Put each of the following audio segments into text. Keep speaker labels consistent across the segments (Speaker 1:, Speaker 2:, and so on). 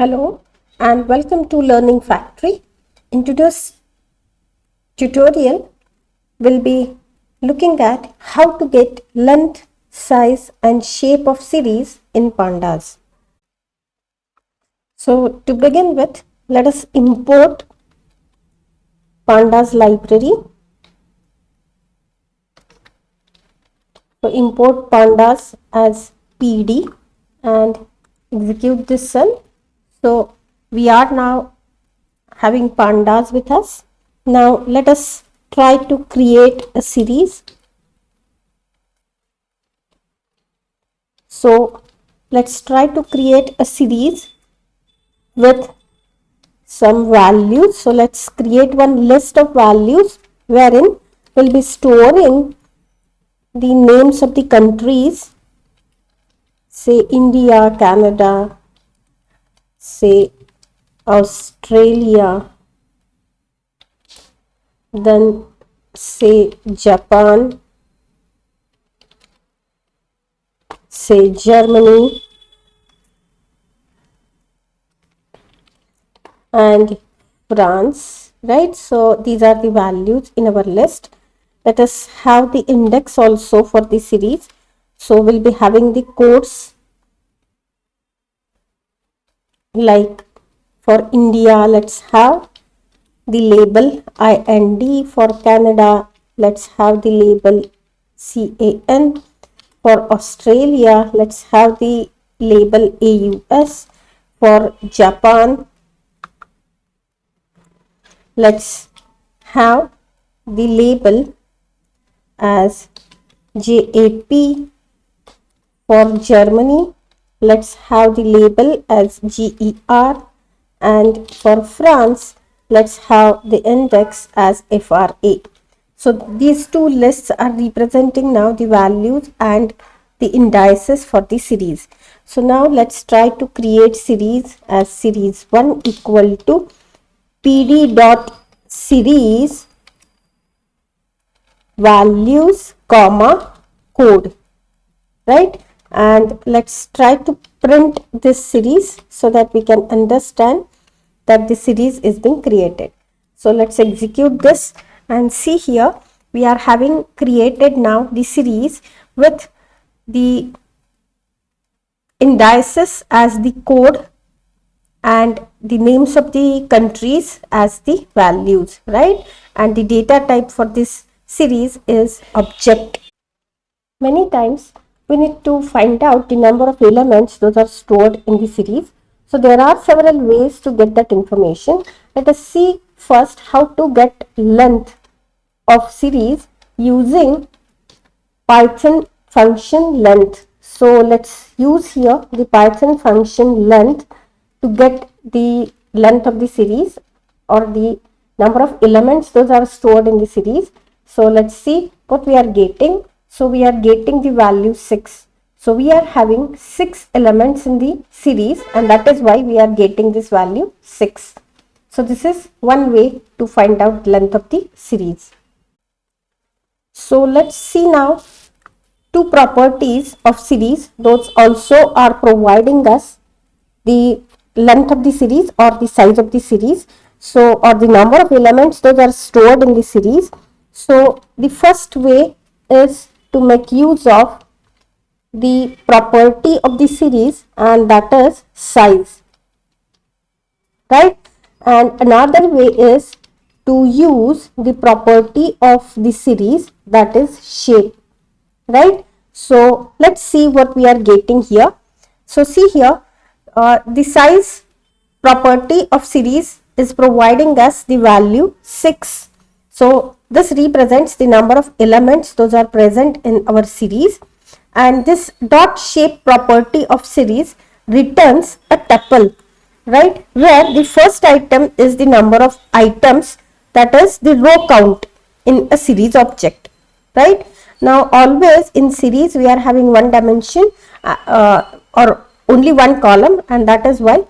Speaker 1: Hello and welcome to Learning Factory. In today's tutorial, we'll be looking at how to get length, size and shape of series in Pandas. So to begin with, let us import Pandas library. So import Pandas as PD and execute this cell. So we are now having Pandas with us. Now let us try to create a series. So let's try to create a series with some values. So let's create one list of values wherein we'll be storing the names of the countries, say India, Canada, say Australia, then say Japan, say Germany, and France, right? So these are the values in our list. Let us have the index also for the series. So we'll be having the codes like for India, let's have the label IND. For Canada, let's have the label CAN. For Australia, let's have the label AUS. For Japan, let's have the label as JAP. For Germany, let's have the label as GER, and for France, let's have the index as FRA. So these two lists are representing now the values and the indices for the series. So now let's try to create series as series 1 equal to pd dot series values comma code, right? And let's try to print this series so that we can understand that the series is being created. So let's execute this and see here we are having created now the series with the indices as the code and the names of the countries as the values, right? And the data type for this series is object. Many times we need to find out the number of elements those are stored in the series. So there are several ways to get that information. Let us see first how to get length of series using Python function length. So let's use here the Python function length to get the length of the series or the number of elements those are stored in the series. So let's see what we are getting. So we are getting the value 6. So we are having 6 elements in the series, and that is why we are getting this value 6. So this is one way to find out length of the series. So let's see now two properties of series. Those also are providing us the length of the series or the size of the series. So or the number of elements those are stored in the series. So the first way is to make use of the property of the series, and that is size, right? And another way is to use the property of the series, that is shape, right? So let's see what we are getting here. So see here, the size property of series is providing us the value 6. So this represents the number of elements those are present in our series, and this dot shape property of series returns a tuple, right, where the first item is the number of items, that is the row count in a series object, right? Now always in series we are having one dimension or only one column, and that is why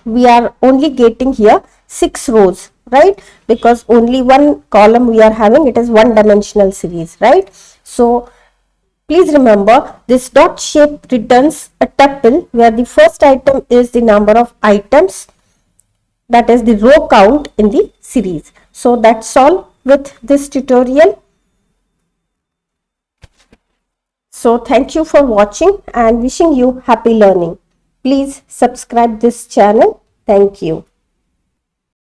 Speaker 1: we are only getting here 6 rows, right? Because only one column we are having, it is one dimensional series, right? So Please remember, this dot shape returns a tuple where the first item is the number of items, that is the row count in the series. So that's all with this tutorial. So thank you for watching and wishing you happy learning. Please subscribe this channel. Thank you.